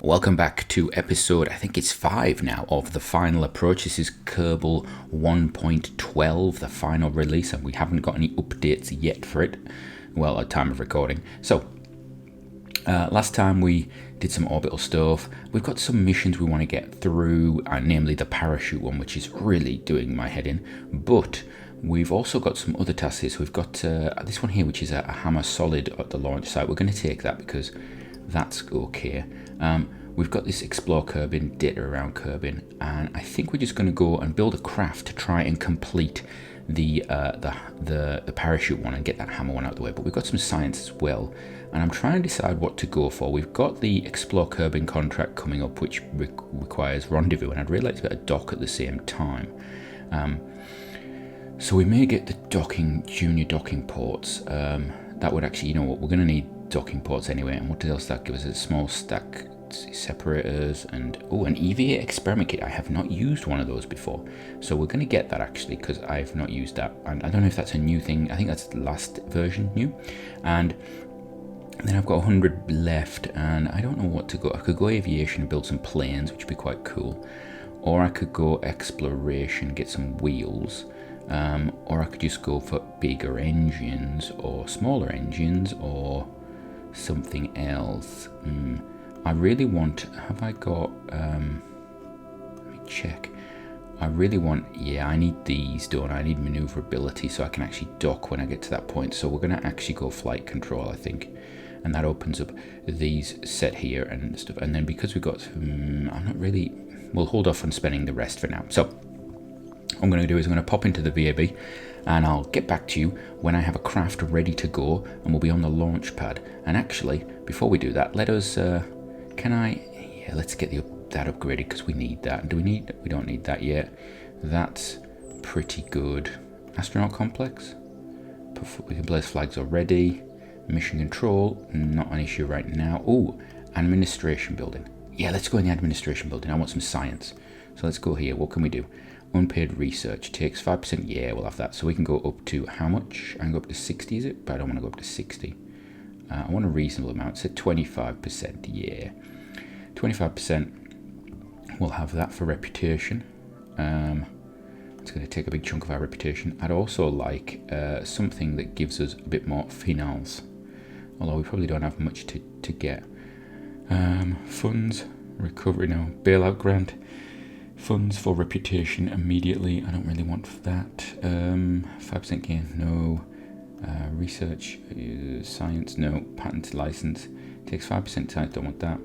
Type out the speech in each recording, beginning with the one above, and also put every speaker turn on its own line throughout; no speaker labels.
Welcome back to episode, I think it's 5 now, of the final approach. This is Kerbal 1.12, the final release, and we haven't got any updates yet for it. Well, at time of recording. So, last time we did some orbital stuff. We've got some missions we want to get through, namely the parachute one, which is really doing my head in. But we've also got some other tasks here. So we've got this one here, which is a hammer solid at the launch site. We're going to take that because that's okay. We've got this explore Kerbin, data around Kerbin, and I think we're just going to go and build a craft to try and complete the parachute one and get that hammer one out of the way. But we've got some science as well, and I'm trying to decide what to go for. We've got the explore Kerbin contract coming up, which requires rendezvous, and I'd really like to get a dock at the same time. So we may get the junior docking ports. That would actually, you know what, we're going to need docking ports anyway. And what else does that give us? A small stack separators and an EVA experiment kit. I have not used one of those before, so we're going to get that actually because I've not used that, and I don't know if that's a new thing. I think that's the last version new. And then I've got 100 left, and I don't know what to go. I could go aviation and build some planes, which would be quite cool, or I could go exploration, get some wheels, or I could just go for bigger engines or smaller engines or something else. I really want, have I got, let me check. I really want, I need these, don't I? I need maneuverability so I can actually dock when I get to that point. So we're going to actually go flight control, I think. And that opens up these set here and stuff. And then because we've got, I'm not really, we'll hold off on spending the rest for now. So what I'm going to do is I'm going to pop into the VAB and I'll get back to you when I have a craft ready to go and we'll be on the launch pad. And actually, before we do that, let us, let's get that upgraded because we need that. We don't need that yet. That's pretty good. Astronaut complex. We can place flags already. Mission control, not an issue right now. Oh, administration building. Yeah, let's go in the administration building. I want some science. So let's go here. What can we do? Unpaid research takes 5%. Yeah, we'll have that. So we can go up to how much? I can go up to 60, is it? But I don't want to go up to 60. I want a reasonable amount. So 25%. Yeah, 25%. We'll have that for reputation. It's going to take a big chunk of our reputation. I'd also like something that gives us a bit more finance. Although we probably don't have much to get. Funds, recovery, no, bailout grant. Funds for reputation immediately. I don't really want that. 5% gain, no. Research, science, no. Patent license takes 5% time. Don't want that.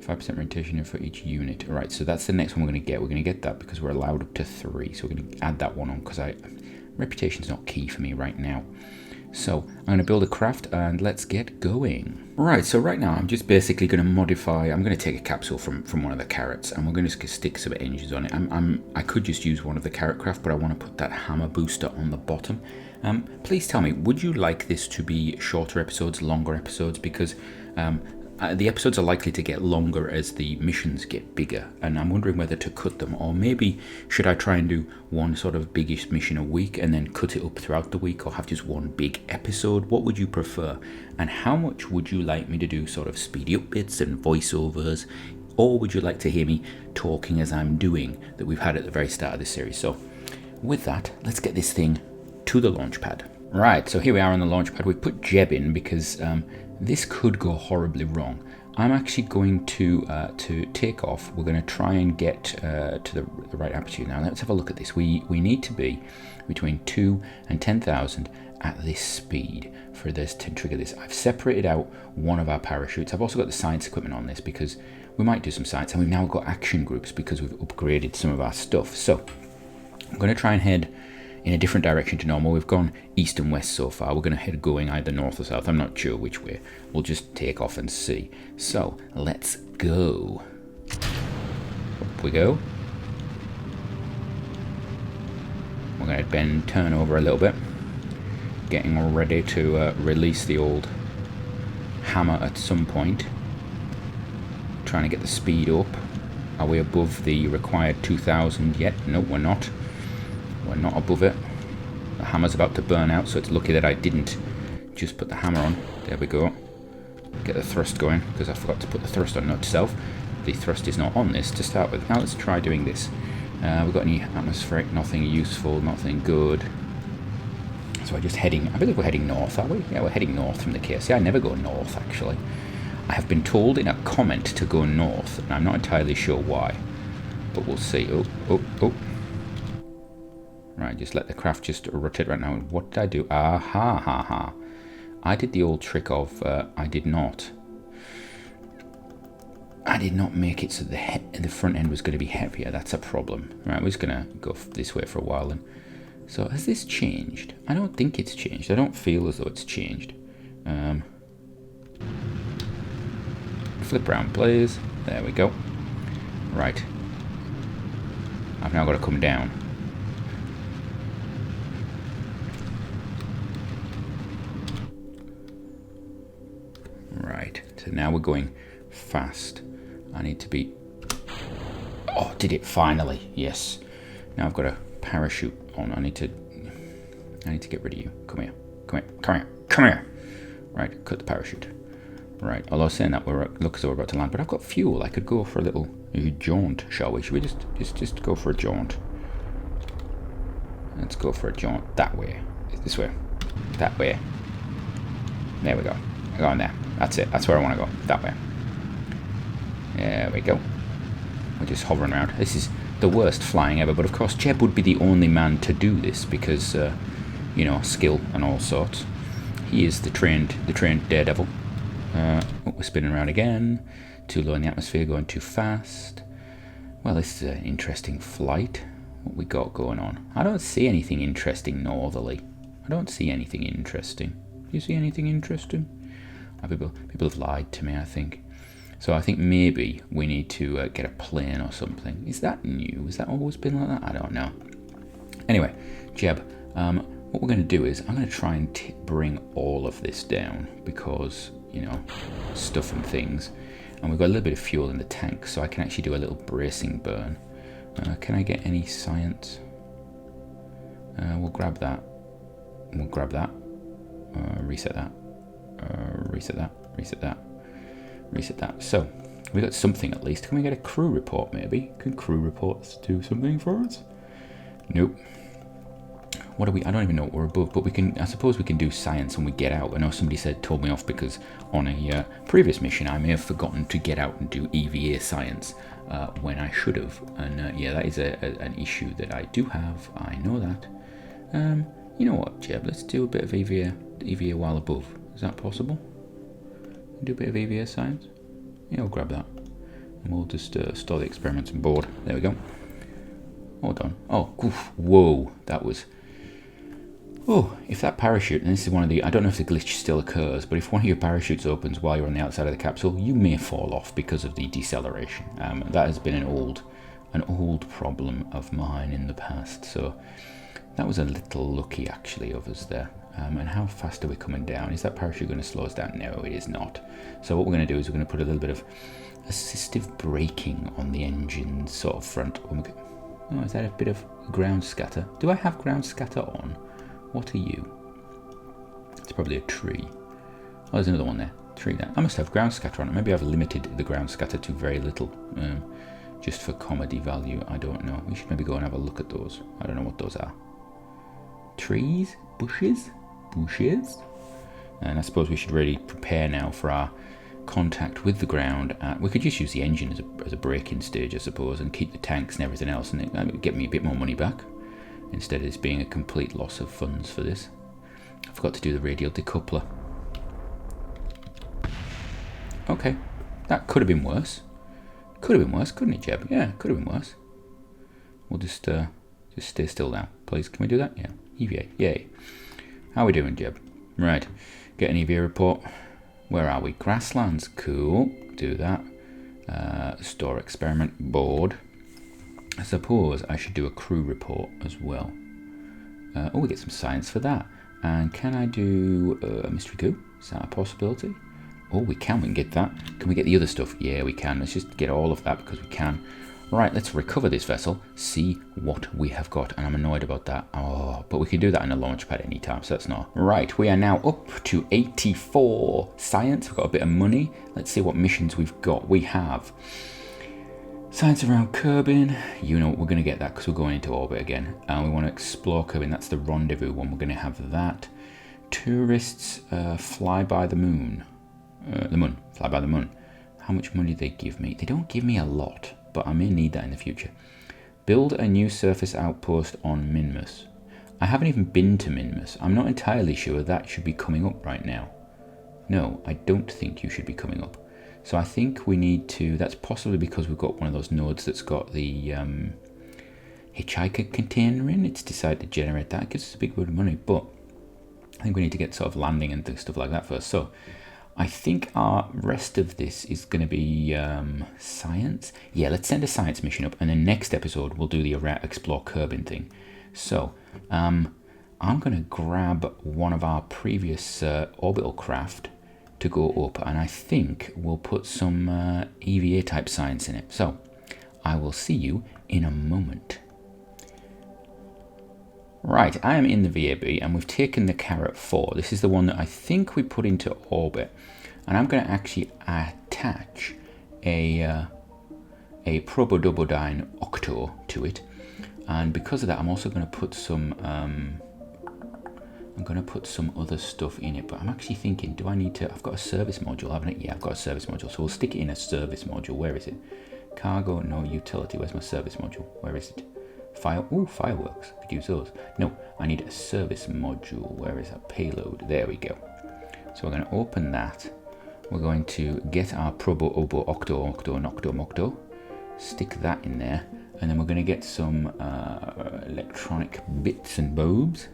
5% orientation for each unit. All right, so that's the next one we're going to get. We're going to get that because we're allowed up to 3. So we're going to add that one on because reputation's not key for me right now. So I'm going to build a craft and let's get going. Right, so right now I'm just basically going to modify. I'm going to take a capsule from one of the carrots and we're going to stick some engines on it. I could just use one of the carrot craft, but I want to put that hammer booster on the bottom. Please tell me, would you like this to be shorter episodes, longer episodes? Because the episodes are likely to get longer as the missions get bigger, and I'm wondering whether to cut them, or maybe should I try and do one sort of biggish mission a week and then cut it up throughout the week, or have just one big episode? What would you prefer? And how much would you like me to do sort of speedy up bits and voiceovers, or would you like to hear me talking as I'm doing that we've had at the very start of this series? So with that, let's get this thing to the launch pad. Right, so here we are on the launch pad. We've put Jeb in because this could go horribly wrong. I'm actually going to take off. We're going to try and get to the right altitude. Now let's have a look at this. We need to be between 2 and 10,000 at this speed for this to trigger this. I've separated out one of our parachutes. I've also got the science equipment on this because we might do some science, and we've now got action groups because we've upgraded some of our stuff. So I'm going to try and head in a different direction to normal. We've gone east and west so far. We're going to head going either north or south. I'm not sure which way. We'll just take off and see. So let's go. Up we go. We're going to turn over a little bit. Getting ready to release the old hammer at some point. Trying to get the speed up. Are we above the required 2,000 yet? No, we're not. We're not above it. The hammer's about to burn out, so it's lucky that I didn't just put the hammer on. There we go. get the thrust going, because I forgot to put the thrust on. Note to self, the thrust is not on this to start with. Now let's try doing this. We've got any atmospheric, nothing useful, nothing good. So we're just heading, I believe we're heading north, are we? Yeah, we're heading north from the KSP. I never go north, actually. I have been told in a comment to go north, and I'm not entirely sure why. But we'll see. Oh. Right, just let the craft just rotate right now. What did I do? Ha. I did the old trick of, I did not make it so the front end was going to be heavier. That's a problem. Right, we're just going to go this way for a while then. So has this changed? I don't think it's changed. I don't feel as though it's changed. Flip around, please. There we go. Right. I've now got to come down. Right. So now we're going fast. I need to be... Oh, did it finally. Yes. Now I've got a parachute on. I need to get rid of you. Come here. Right, cut the parachute. Right, although saying that, look as though we're about to land, but I've got fuel. I could go for a little jaunt, shall we? Should we just go for a jaunt? Let's go for a jaunt that way. This way. That way. There we go. I'm going there. That's it. That's where I want to go. That way. There we go. We're just hovering around. This is the worst flying ever, but of course Jeb would be the only man to do this because, you know, skill and all sorts. He is the trained daredevil. We're spinning around again. Too low in the atmosphere, going too fast. Well, this is an interesting flight. What we got going on? I don't see anything interesting northerly. I don't see anything interesting. Do you see anything interesting? People have lied to me, I think. So I think maybe we need to get a plane or something. Is that new? Has that always been like that? I don't know. Anyway, Jeb, what we're going to do is I'm going to try and bring all of this down because, you know, stuff and things. And we've got a little bit of fuel in the tank, so I can actually do a little bracing burn. Can I get any science? We'll grab that. We'll grab that. Reset that. Reset that. Reset that. Reset that. So, we got something at least. Can we get a crew report maybe? Can crew reports do something for us? Nope. What are we? I don't even know what we're above, but we can. I suppose we can do science when we get out. I know somebody told me off because on a previous mission I may have forgotten to get out and do EVA science when I should have. And yeah, that is an issue that I do have. I know that. You know what, Jeb? Let's do a bit of EVA while above. Is that possible? Do a bit of EVA science? Yeah, we'll grab that. And we'll just store the experiments on board. There we go. Hold on. Oh, oof, whoa, that was... Oh, if that parachute, and this is one of the... I don't know if the glitch still occurs, but if one of your parachutes opens while you're on the outside of the capsule, you may fall off because of the deceleration. That has been an old problem of mine in the past, so that was a little lucky actually of us there. And how fast are we coming down? Is that parachute going to slow us down? No, it is not. So what we're going to do is we're going to put a little bit of assistive braking on the engine sort of front. Oh, is that a bit of ground scatter? Do I have ground scatter on? What are you? It's probably a tree. Oh, there's another one there. Tree there. I must have ground scatter on it. Maybe I've limited the ground scatter to very little. Just for comedy value. I don't know. We should maybe go and have a look at those. I don't know what those are. Trees? Bushes? Bushes? And I suppose we should really prepare now for our contact with the ground. We could just use the engine as a braking stage, I suppose, and keep the tanks and everything else, and that would get me a bit more money back instead of this being a complete loss of funds for this. I forgot to do the radial decoupler. Okay, that could have been worse. Could have been worse, couldn't it, Jeb? Yeah, could have been worse. We'll just stay still now, please. Can we do that? Yeah. EVA, yay. How are we doing, Jeb? Right, get an EVA report. Where are we? Grasslands, cool. Do that. Store experiment board. I suppose I should do a crew report as well. Oh, we get some science for that. And can I do a mystery goo? Is that a possibility? Oh, we can get that. Can we get the other stuff? Yeah, we can. Let's just get all of that because we can. Right, let's recover this vessel, see what we have got. And I'm annoyed about that. Oh, but we can do that in a launch pad anytime, so that's not. Right, we are now up to 84 science. We've got a bit of money. Let's see what missions we've got. We have science around Kerbin. You know, we're going to get that because we're going into orbit again. And we want to explore Kerbin. That's the rendezvous one. We're going to have that. Tourists fly by the moon. Fly by the moon. How much money do they give me? They don't give me a lot, but I may need that in the future. Build a new surface outpost on Minmus. I haven't even been to Minmus. I'm not entirely sure that should be coming up right now. No, I don't think you should be coming up. So I think we need to, that's possibly because we've got one of those nodes that's got the hitchhiker container in. It's decided to generate that. It gives us a big bit of money, but I think we need to get sort of landing and stuff like that first. So I think our rest of this is going to be science. Yeah, let's send a science mission up, and then next episode we'll do the explore Kerbin thing. So I'm going to grab one of our previous orbital craft to go up, and I think we'll put some EVA type science in it. So I will see you in a moment. Right, I am in the VAB and we've taken the Carrot 4. This is the one that I think we put into orbit, and I'm going to actually attach a Probodobodyne Octo to it, and because of that I'm also going to put some other stuff in it, but I'm actually thinking, do I need to, I've got a service module, haven't I? Yeah, I've got a service module, so we'll stick it in a service module. Where is it? Cargo, no. Utility, where's my service module? Where is it? Fireworks, could use those. No, I need a service module. Where is that? Payload, there we go. So we're going to open that. We're going to get our Probo Obo Octo, stick that in there, and then we're going to get some electronic bits and bobs.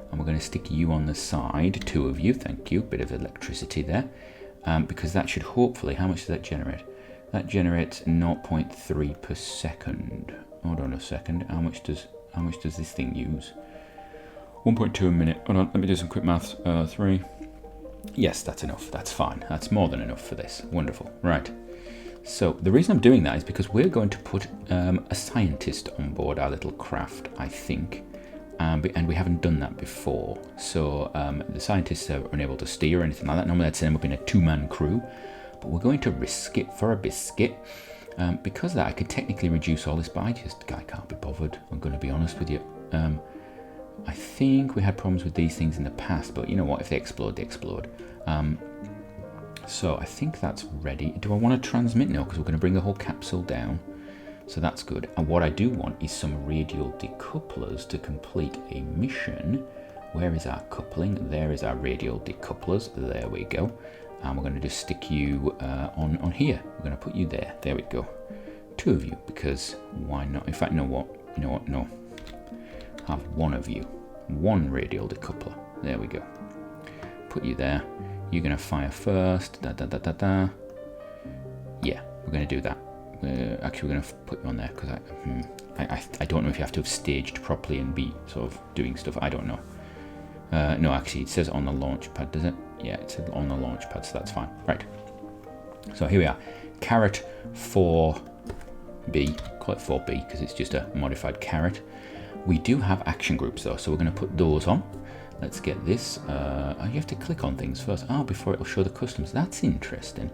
And we're going to stick you on the side, 2 of you, thank you, bit of electricity there, because that should hopefully, how much does that generate? That generates 0.3 per second. Hold on a second, how much does this thing use? 1.2 a minute. Hold on, let me do some quick maths. 3. Yes, that's enough, that's fine. That's more than enough for this. Wonderful, right. So the reason I'm doing that is because we're going to put a scientist on board our little craft, I think. And we haven't done that before, so the scientists are unable to steer or anything like that. Normally I'd send them up in a 2-man crew, but we're going to risk it for a biscuit. Because of that, I could technically reduce all this, but I can't be bothered, I'm going to be honest with you. I think we had problems with these things in the past, but you know what, if they explode, they explode. So I think that's ready. Do I want to transmit? No, because we're going to bring the whole capsule down. So that's good. And what I do want is some radial decouplers to complete a mission. Where is our coupling? There is our radial decouplers. There we go. And we're going to just stick you on here. We're going to put you there. There we go. 2 of you, because why not? In fact, you know what? No. Have 1 of you. 1 radial decoupler. There we go. Put you there. You're going to fire first. Yeah, we're going to do that. Actually, we're going to put you on there because I don't know if you have to have staged properly and be sort of doing stuff. I don't know. No, actually, it says on the launch pad, does it? Yeah, it says on the launch pad, so that's fine. Right. So here we are. Carrot 4B. Call it 4B because it's just a modified carrot. We do have action groups though, so we're going to put those on. Let's get this. You have to click on things first. Oh, before it'll show the customs. That's interesting.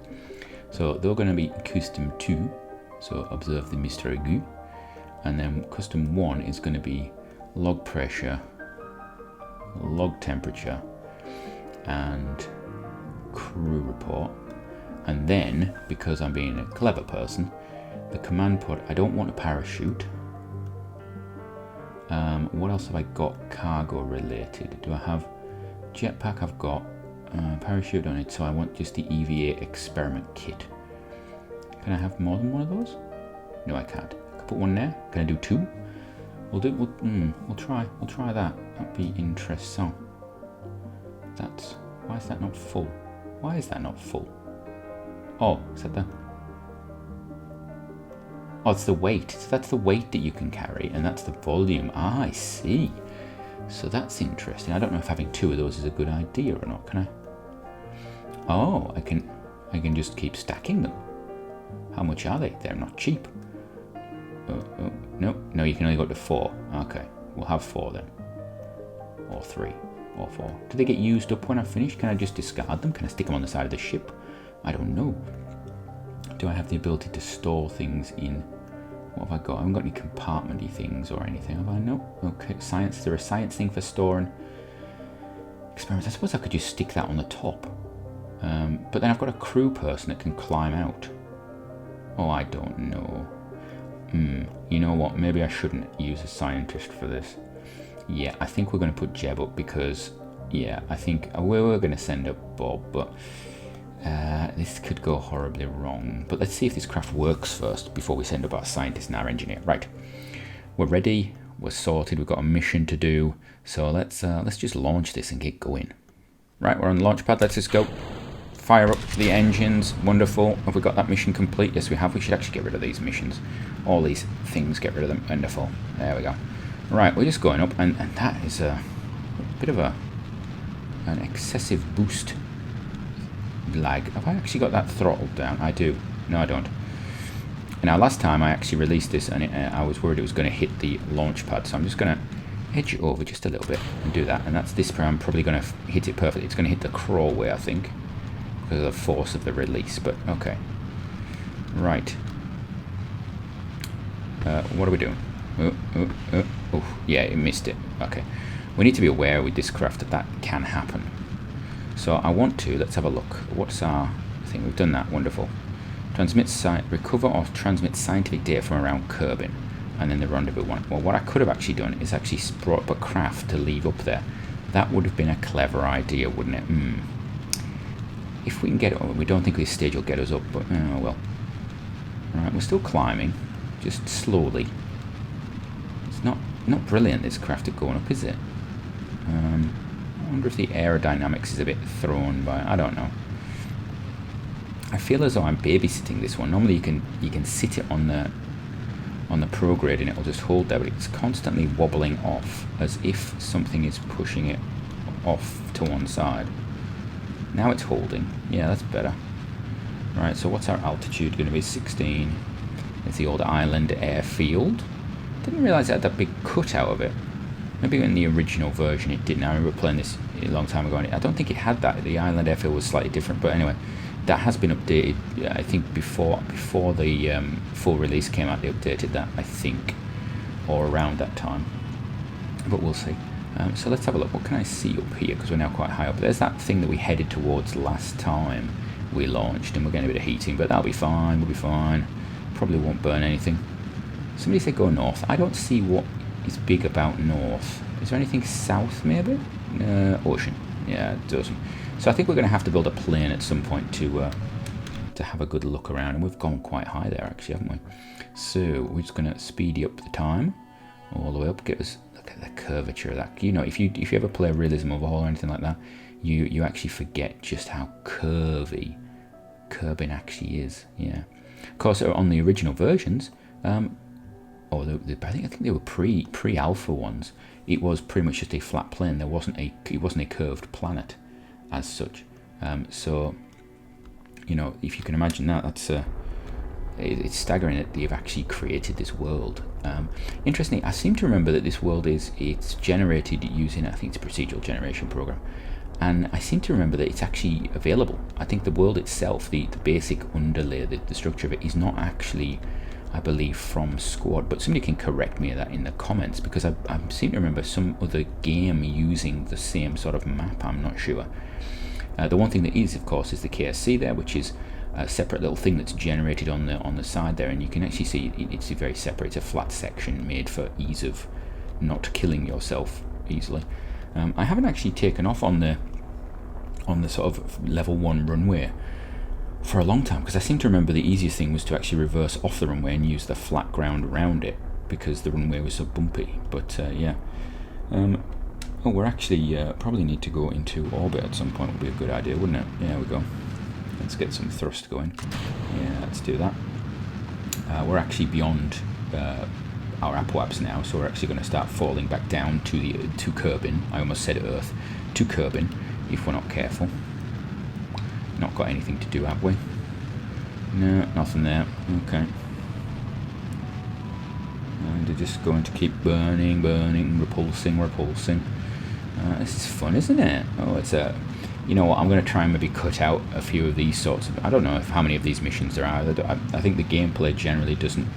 So they're going to be custom 2. So observe the Mr. Aigu. And then custom 1 is going to be log pressure, log temperature, and crew report. And then, because I'm being a clever person, the command pod, I don't want a parachute. What else have I got cargo related? Do I have jetpack? I've got parachute on it, so I want just the EVA experiment kit. Can I have more than one of those? No, I can't. I can put 1 there. Can I do 2? We'll try that. That'd be interesting. Why is that not full? Why is that not full? Oh, is that the... Oh, it's the weight. So that's the weight that you can carry, and that's the volume. Ah, I see. So that's interesting. I don't know if having 2 of those is a good idea or not. Can I? Oh, I can just keep stacking them. How much are they? They're not cheap. No, you can only go up to 4. Okay, we'll have 4 then. Or 3. Or 4. Do they get used up when I finish? Can I just discard them? Can I stick them on the side of the ship? I don't know. Do I have the ability to store things in... What have I got? I haven't got any compartmenty things or anything, have I? No. Okay, science. Is there a science thing for storing experiments? I suppose I could just stick that on the top. But then I've got a crew person that can climb out. Oh, I don't know. You know what? Maybe I shouldn't use a scientist for this. Yeah, I think we're going to put Jeb up because, yeah, I think we were going to send up Bob, but this could go horribly wrong. But let's see if this craft works first before we send up our scientist and our engineer. Right, we're ready. We're sorted. We've got a mission to do. So let's just launch this and get going. Right, we're on the launch pad. Let's just go. Fire up the engines. Wonderful. Have we got that mission complete? Yes, we have. We should actually get rid of these missions. All these things, get rid of them. Wonderful. There we go. Right, we're just going up, and that is a bit of an excessive boost lag. Have I actually got that throttled down? I do. No, I don't. Now, last time I actually released this, and I was worried it was going to hit the launch pad, so I'm just going to edge it over just a little bit and do that. And that's this time I'm probably going to hit it perfectly. It's going to hit the crawlway, I think, because of the force of the release, but okay. Right. What are we doing? Oh, yeah, it missed it. Okay. We need to be aware with this craft that that can happen. So I want to, let's have a look. What's our thing? We've done that. Wonderful. Recover or transmit scientific data from around Kerbin. And then the rendezvous one. Well, what I could have actually done is actually brought up a craft to leave up there. That would have been a clever idea, wouldn't it? If we can get it, we don't think this stage will get us up, but oh well. Alright, we're still climbing, just slowly. It's not brilliant, this craft at going up, is it? I wonder if the aerodynamics is a bit thrown by, I don't know. I feel as though I'm babysitting this one. Normally you can sit it on the prograde and it'll just hold there, but it's constantly wobbling off as if something is pushing it off to one side. Now it's holding. Yeah, that's better. Right, so what's our altitude going to be? 16. It's the old island airfield. Didn't realise it had that big cut out of it. Maybe in the original version it didn't. I remember playing this a long time ago, and I don't think it had that. The island airfield was slightly different, but anyway, that has been updated. I think before the full release came out, they updated that, I think, or around that time. But we'll see. So let's have a look. What can I see up here? Because we're now quite high up. There's that thing that we headed towards last time we launched, and we're getting a bit of heating, but that'll be fine. We'll be fine. Probably won't burn anything. Somebody said go north. I don't see what is big about north. Is there anything south, maybe? Ocean. Yeah, it doesn't. So I think we're going to have to build a plane at some point to have a good look around, and we've gone quite high there, actually, haven't we? So we're just going to speed up the time all the way up. Get us. Look at the curvature of that. You know, if you ever play Realism Overhaul or anything like that, you actually forget just how curvy Kerbin actually is. Yeah. Of course, on the original versions, I think they were pre-alpha ones. It was pretty much just a flat plane. It wasn't a curved planet as such. So, you know, if you can imagine that, that's it's staggering that they've actually created this world. Interestingly, I seem to remember that this world it's generated using, I think it's a procedural generation program, and I seem to remember that it's actually available. I think the world itself, the basic underlay, the structure of it, is not actually, I believe, from Squad, but somebody can correct me of that in the comments, because I seem to remember some other game using the same sort of map. I'm not sure. The one thing that is, of course, is the KSC there, which is a separate little thing that's generated on the side there, and you can actually see it's very separate. It's a flat section made for ease of not killing yourself easily. I haven't actually taken off on the sort of level 1 runway for a long time, because I seem to remember the easiest thing was to actually reverse off the runway and use the flat ground around it, because the runway was so bumpy. But yeah. Oh, we're actually probably need to go into orbit at some point. Would be a good idea, wouldn't it? Yeah, we go. Let's get some thrust going. Yeah, let's do that. We're actually beyond our apoaps now, so we're actually going to start falling back down to Kerbin. I almost said Earth. To Kerbin, if we're not careful. Not got anything to do, have we? No, nothing there. Okay. And they're just going to keep burning, repulsing. This is fun, isn't it? Oh, it's a... You know what, I'm going to try and maybe cut out a few of these sorts of... I don't know how many of these missions there are. I think the gameplay generally doesn't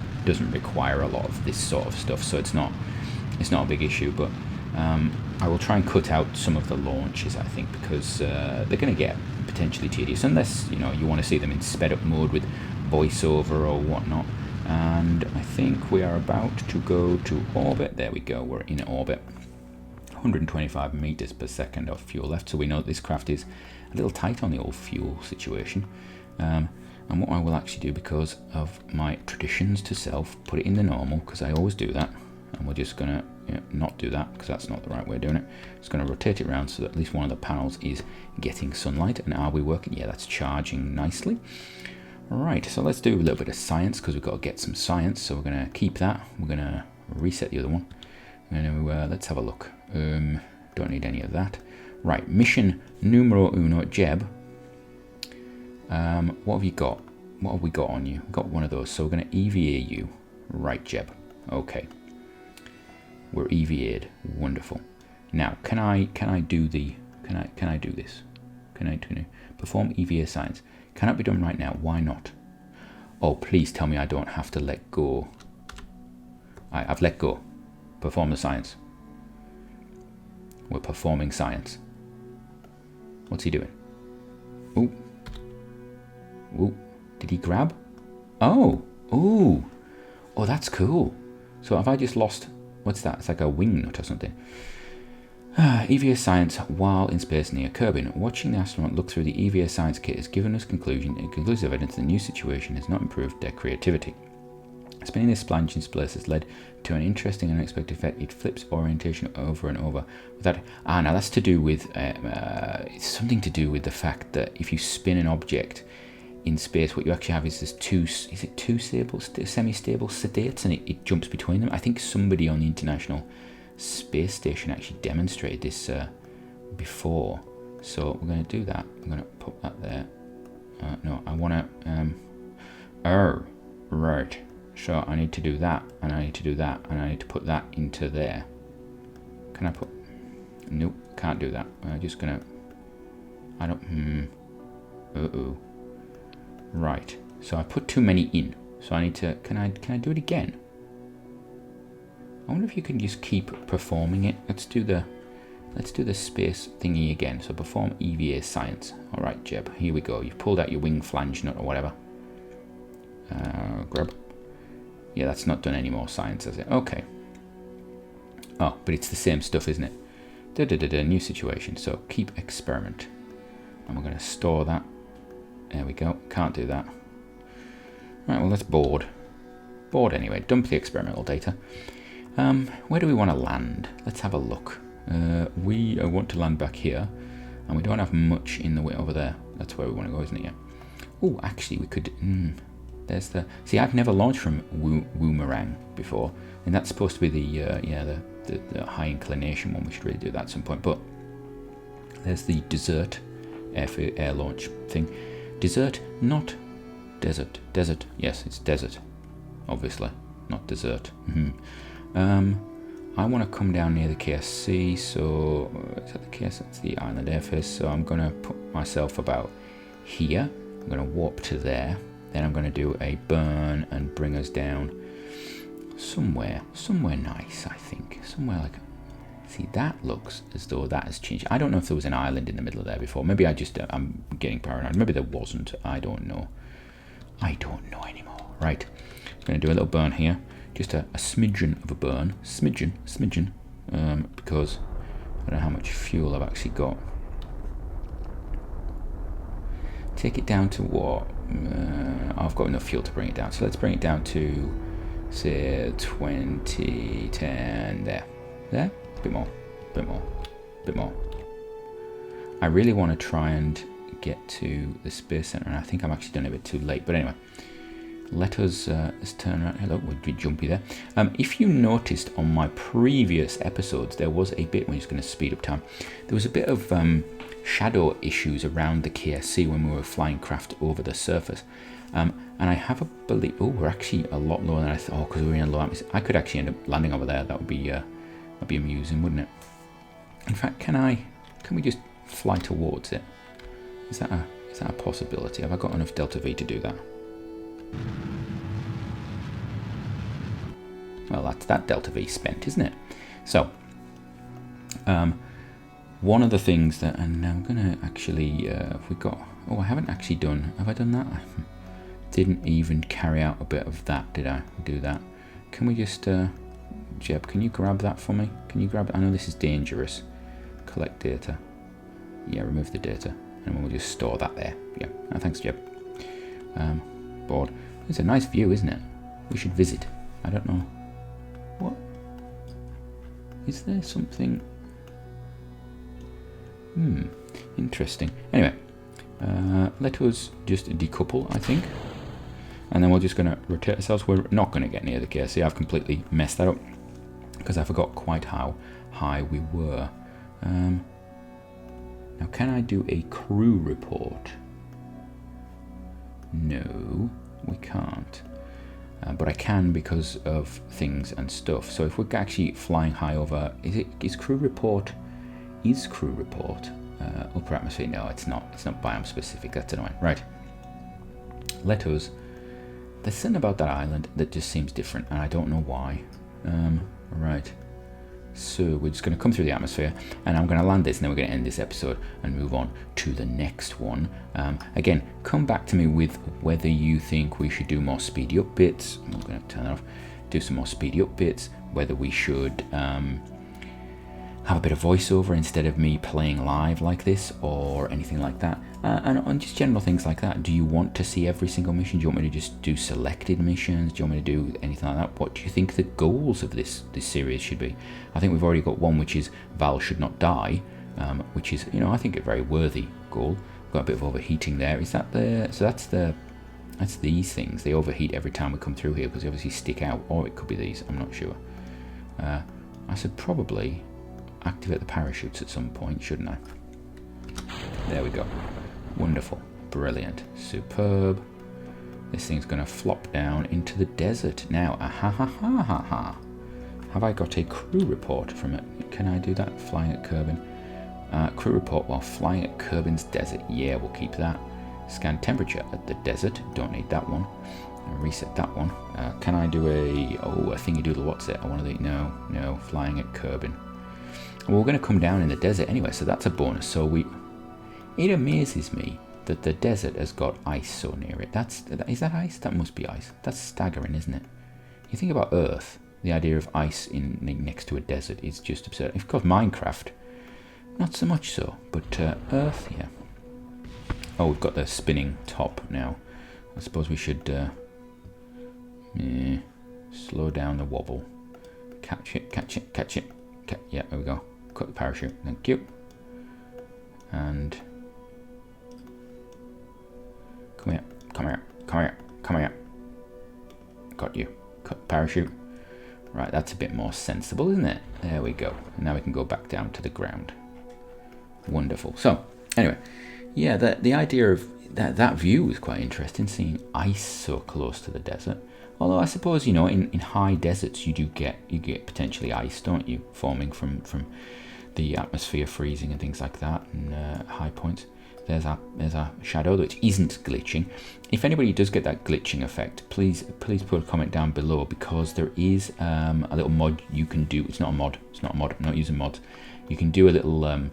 require a lot of this sort of stuff, so it's not a big issue, but I will try and cut out some of the launches, I think, because they're going to get potentially tedious, unless, you know, you want to see them in sped up mode with voiceover or whatnot. And I think we are about to go to orbit. There we go, we're in orbit. 125 meters per second of fuel left, so we know that this craft is a little tight on the old fuel situation. And what I will actually do, because of my traditions to self, put it in the normal, because I always do that, and we're just gonna not do that because that's not the right way of doing it. Just gonna rotate it around so that at least one of the panels is getting sunlight. And are we working? Yeah, that's charging nicely. Alright, so let's do a little bit of science, because we've got to get some science, so we're gonna keep that. We're gonna reset the other one. And let's have a look. Don't need any of that. Right, mission numero uno, Jeb. What have you got? What have we got on you? We've got one of those, so we're going to EVA you. Right, Jeb. Okay. We're EVA'd. Wonderful. Now, can I do the... Can I do this? Can I do... Perform EVA science. Cannot be done right now. Why not? Oh, please tell me I don't have to let go. I've let go. Perform the science. We're performing science. What's he doing? Ooh. Ooh. Did he grab? Oh. Ooh. Oh, that's cool. So have I just lost... What's that? It's like a wing nut or something. EVA science while in space near Kerbin. Watching the astronaut look through the EVA science kit has given us conclusive evidence the new situation has not improved their creativity. Spinning this sponge in space has led to an interesting and unexpected effect. It flips orientation over and over. Now that's to do with it's something to do with the fact that if you spin an object in space, what you actually have is this two semi-stable states, and it jumps between them. I think somebody on the International Space Station actually demonstrated this before. So we're going to do that. I'm going to put that there. No, I want to. Right. So I need to do that, and I need to do that, and I need to put that into there. Can I put... Nope, can't do that. I'm just gonna... I don't... Uh-oh. Right. So I put too many in. So I need to... Can I do it again? I wonder if you can just keep performing it. Let's do the space thingy again. So perform EVA science. Alright, Jeb. Here we go. You've pulled out your wing flange nut or whatever. Grab. Yeah, that's not done any more science, has it? Okay. Oh, but it's the same stuff, isn't it? New situation. So keep experiment. And we're going to store that. There we go. Can't do that. Right, well, let's board. Board anyway. Dump the experimental data. Where do we want to land? Let's have a look. We want to land back here. And we don't have much in the way over there. That's where we want to go, isn't it? Yeah. Oh, actually, we could... There's the... See, I've never launched from Woomerang before, and that's supposed to be the high inclination one. We should really do that at some point. But there's the desert air launch thing. Desert, not desert. Desert, yes, it's desert. Obviously, not desert. I want to come down near the KSC. So is that the KS? That's the island airface. So I'm going to put myself about here. I'm going to warp to there. Then I'm going to do a burn and bring us down somewhere nice, I think. Somewhere like... See, that looks as though that has changed. I don't know if there was an island in the middle of there before. Maybe I'm getting paranoid. Maybe there wasn't. I don't know. I don't know anymore. Right. I'm going to do a little burn here. Just a smidgen of a burn. Smidgen. Because I don't know how much fuel I've actually got. Take it down to what? I've got enough fuel to bring it down. So let's bring it down to, say, 20, 10, there. There? A bit more. I really want to try and get to the Space Center, and I think I'm actually done a bit too late. But anyway, let's turn around. Hello, we'll be jumpy there. If you noticed on my previous episodes, there was a bit, we're just going to speed up time. There was a bit of shadow issues around the KSC when we were flying craft over the surface. And I have a belief, oh, we're actually a lot lower than I thought, because we were in a low atmosphere. I could actually end up landing over there. That would be amusing, wouldn't it? In fact, can we just fly towards it? Is that a possibility? Have I got enough delta V to do that? Well, that's that delta V spent, isn't it? So, one of the things that, and I'm gonna actually, have we got? Oh, I haven't actually done. Have I done that? I didn't even carry out a bit of that, did I? Do that? Can we just, Jeb? Can you grab that for me? Can you grab it? I know this is dangerous. Collect data. Yeah, remove the data, and we'll just store that there. Yeah. Oh, thanks, Jeb. Board. It's a nice view, isn't it? We should visit. I don't know. What? Is there something? Interesting. Anyway, let us just decouple, I think. And then we're just going to rotate ourselves. We're not going to get near the KSC. I've completely messed that up because I forgot quite how high we were. Now, can I do a crew report? No, we can't. But I can because of things and stuff. So if we're actually flying high over, is crew report upper atmosphere? No, it's not. It's not biome specific. That's annoying. Right. Let us. There's something about that island that just seems different, and I don't know why. Right. So we're just going to come through the atmosphere, and I'm going to land this, and then we're going to end this episode and move on to the next one. Again, come back to me with whether you think we should do more speedy up bits. I'm going to turn that off. Do some more speedy up bits. Whether we should have a bit of voiceover instead of me playing live like this, or anything like that. And just general things like that. Do you want to see every single mission? Do you want me to just do selected missions? Do you want me to do anything like that? What do you think the goals of this series should be? I think we've already got one, which is Val should not die, which is, I think a very worthy goal. Got a bit of overheating there. Is that the? So that's these things. They overheat every time we come through here because they obviously stick out, or it could be these. I'm not sure. I should probably activate the parachutes at some point, shouldn't I? There we go. Wonderful. Brilliant. Superb. This thing's going to flop down into the desert now. Have I got a crew report from it? Can I do that? Flying at Kerbin. Crew report while flying at Kerbin's desert. Yeah, we'll keep that. Scan temperature at the desert. Don't need that one. Reset that one. Can I do a thingy doodle? What's it? I want to do. No. Flying at Kerbin. Well, we're going to come down in the desert anyway, so that's a bonus. So it amazes me that the desert has got ice so near it. Is that ice? That must be ice. That's staggering, isn't it? You think about Earth, the idea of ice next to a desert is just absurd. Of course, Minecraft, not so much so, but Earth, yeah. Oh, we've got the spinning top now. I suppose we should slow down the wobble. Catch it. Yeah, there we go. Cut the parachute. Thank you. And come here. Got you. Cut the parachute. Right, that's a bit more sensible, isn't it? There we go. And now we can go back down to the ground. Wonderful. So, anyway, yeah, the idea of that view is quite interesting, seeing ice so close to the desert. Although I suppose, in high deserts you get potentially ice, don't you, forming from the atmosphere freezing and things like that, and high points. There's our shadow which isn't glitching. If anybody does get that glitching effect, please put a comment down below, because there is a little mod you can do. It's not a mod. I'm not using mods. You can do a little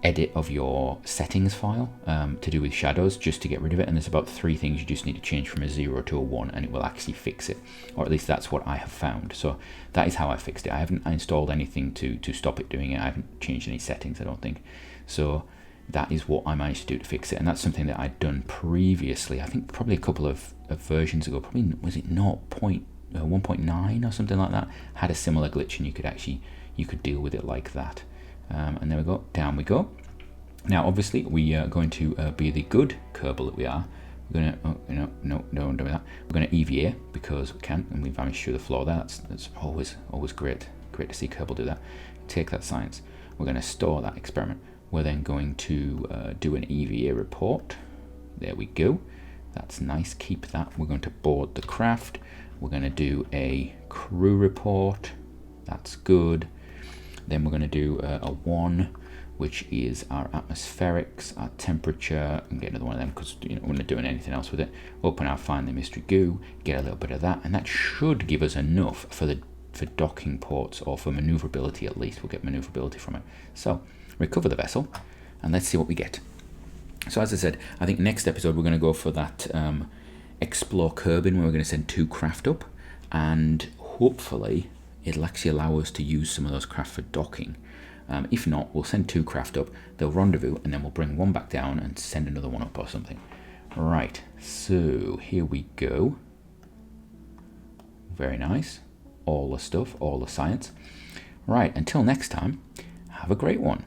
edit of your settings file to do with shadows, just to get rid of it, and there's about 3 things you just need to change from a 0 to a 1, and it will actually fix it, or at least that's what I have found. So that is how I fixed it. I haven't installed anything to stop it doing it. I haven't changed any settings, I don't think. So that is what I managed to do to fix it, and that's something that I'd done previously. I think probably a couple of versions ago, probably, was it 1.9 or something like that, had a similar glitch, and you could deal with it like that. And there we go, down we go. Now obviously we are going to be the good Kerbal that we are. We're going to, no, don't do that. We're going to EVA because we can, and we vanished through the floor there. That's always great to see Kerbal do that. Take that science. We're going to store that experiment. We're then going to do an EVA report. There we go. That's nice, keep that. We're going to board the craft. We're going to do a crew report. That's good. Then we're going to do a 1, which is our atmospherics, our temperature, and get another one of them because we're not doing anything else with it. Open our Find the Mystery Goo, get a little bit of that, and that should give us enough for docking ports, or for maneuverability at least. We'll get maneuverability from it. So recover the vessel, and let's see what we get. So as I said, I think next episode we're going to go for that Explore Kerbin, where we're going to send 2 craft up, and hopefully it'll actually allow us to use some of those craft for docking. If not, we'll send 2 craft up, they'll rendezvous, and then we'll bring 1 back down and send another 1 up or something. Right, so here we go. Very nice. All the stuff, all the science. Right, until next time, have a great one.